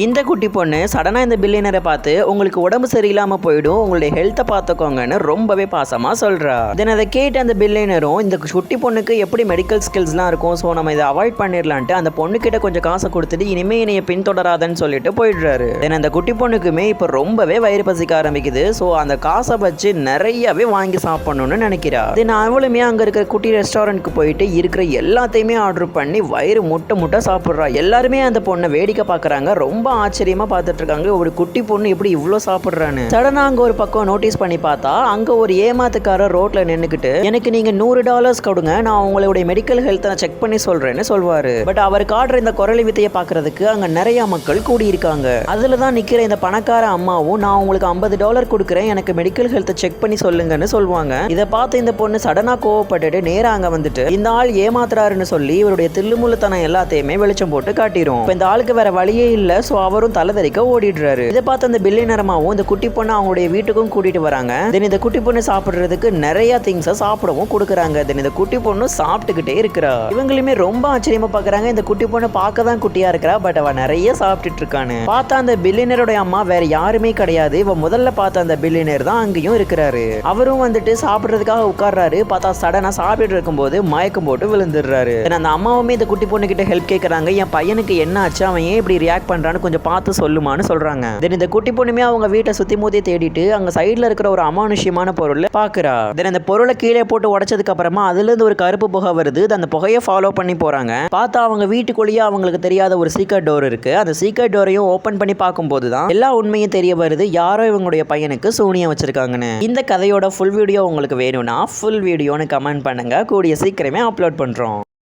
இந்த குட்டி பொண்ணு சடனாக இந்த பில்லியனரை பார்த்து உங்களுக்கு உடம்பு சரியில்லாமல் போயிடும், உங்களுடைய ஹெல்த்தை பார்த்துக்கோங்கன்னு ரொம்பவே பாசமாக சொல்கிறா. தென் அதை கேட்டு அந்த பில்லியனரும் இந்த குட்டி பொண்ணுக்கு எப்படி மெடிக்கல் ஸ்கில்ஸ்லாம் இருக்கும், ஸோ நம்ம இதை அவாய்ட் பண்ணிடலான்ட்டு அந்த பொண்ணுக்கிட்ட கொஞ்சம் காசை கொடுத்துட்டு இனிமே என்னைய பின்தொடராதன்னு சொல்லிட்டு போயிடுறாரு. தென் அந்த குட்டி பொண்ணுக்குமே இப்போ ரொம்பவே வயிறு பசிக்க ஆரம்பிக்குது. ஸோ அந்த காசை வச்சு நிறையவே வாங்கி சாப்பிடணும்னு நினைக்கிறா. தென் அவளுமே அங்கே இருக்கிற குட்டி ரெஸ்டாரண்ட்க்கு போயிட்டு இருக்கிற எல்லாத்தையுமே ஆர்டர் பண்ணி வயிறு முட்டை முட்டை சாப்பிட்றா. எல்லாருமே அந்த பொண்ணை வேடிக்கை பார்க்குறாங்க, ரொம்ப ஆச்சரியமா பார்த்துட்டு இருக்காங்க. ஒரு குட்டி பொண்ணு எப்படி இவ்வளோ சாப்பிட்றான்னு. சடனா அங்க ஒரு பக்கம் நோட்டீஸ் பண்ணி பார்த்தா அங்க ஒரு ஏமாத்துக்காரர் ரோட்ல நின்னுக்கிட்டு எனக்கு நீங்க $100 கொடுங்க, நான் உங்களுடைய மெடிக்கல் ஹெல்த்தை செக் பண்ணி சொல்றேன்னு சொல்வாரு. பட் அவர் காட்டுற இந்த குரலி வித்தையை பார்க்கறதுக்கு அங்க நிறைய மக்கள் கூடி இருக்காங்க. அதுல தான் நிக்கிற இந்த பணக்கார அம்மாவும் நான் உங்களுக்கு $50 கொடுக்குறேன், எனக்கு மெடிக்கல் ஹெல்த்தை செக் பண்ணி சொல்லுங்கன்னு சொல்லுவாங்க. இதை பார்த்து இந்த பொண்ணு சடனா கோவப்பட்டுட்டு நேரா அங்க வந்துட்டு இந்த ஆள் ஏமாத்துறாருன்னு சொல்லி இவருடைய தில்லுமுள்ளுத்தனம் எல்லாத்தையுமே வெளிச்சம் போட்டு காட்டிரும். இந்த ஆளுக்கு வேற வழியே இல்ல, அவரும் தலைதறிக்க ஓடிடுறாரு. இதை பார்த்து அந்த பில்லியனரமாவும் இந்த குட்டி பொண்ணு அவங்களுடைய வீட்டுக்கும் கூட்டிட்டு வராங்க. தென் இந்த குட்டி பொண்ணு சாப்பிடுறதுக்கு நிறைய திங்ஸை சாப்பிடவும் கொடுக்குறாங்க. தென் இந்த குட்டி பொண்ணு சாப்பிட்டுக்கிட்டே இருக்கிறா. இவங்களுமே ரொம்ப ஆச்சரியமா பாக்குறாங்க. இந்த குட்டி பொண்ணு பார்க்க தான் குட்டியா இருக்கிறா, பட் அவ நிறைய சாப்பிட்டுட்டு இருக்கான்னு. பார்த்தா அந்த பில்லியனரோட அம்மா வேற யாருமே கிடையாது, இவ முதல்ல பார்த்த அந்த பில்லியனர் தான் அங்கேயும் இருக்கிறாரு. அவரும் வந்துட்டு சாப்பிடுறதுக்காக உட்கார்றாரு. பார்த்தா சடனா சாப்பிட்டு இருக்கும்போது மயக்கம் போட்டு விழுந்துடுறாரு. அந்த அம்மாவுமே இந்த குட்டி பொண்ணு கிட்ட ஹெல்ப் கேட்கறாங்க. என் பையனுக்கு என்ன ஆச்சு, அவன் ஏன் இப்படி ரியாக்ட் பண்றான்னு கொஞ்சம் பார்த்து சொல்லுமான்னு சொல்றாங்க. தென் இந்த குட்டி பொண்ணுமே அவங்க வீட்டை சுத்தி மூத்தி தேடிட்டு அங்க சைடுல இருக்கிற ஒரு அமானுஷ்யமான பொருளை பாக்குறா. தென் அந்த பொருளை கீழே போட்டு உடைச்சதுக்கு அப்புறமா அதுல இருந்து ஒரு கருப்பு புகை வருது. அந்த புகையை ஃபாலோ பண்ணி போறாங்க. பார்த்தா அவங்க வீட்டுக்குள்ளேயே அவங்களுக்கு தெரியாத ஒரு சீக்ரெட் டோர் இருக்கு. அந்த சீக்ரெட் டோரையும் ஓபன் பண்ணி பார்க்கும்போது தான் எல்லா உண்மையும் தெரிய வருது, யாரோ இவங்களுடைய பையனுக்கு சூனியம் வச்சிருக்காங்கன்னு. இந்த கதையோட ஃபுல் வீடியோ உங்களுக்கு வேணும்னா ஃபுல் வீடியோன்னு கமெண்ட் பண்ணுங்க, கூடிய சீக்கிரமே அப்லோட் பண்றோம்.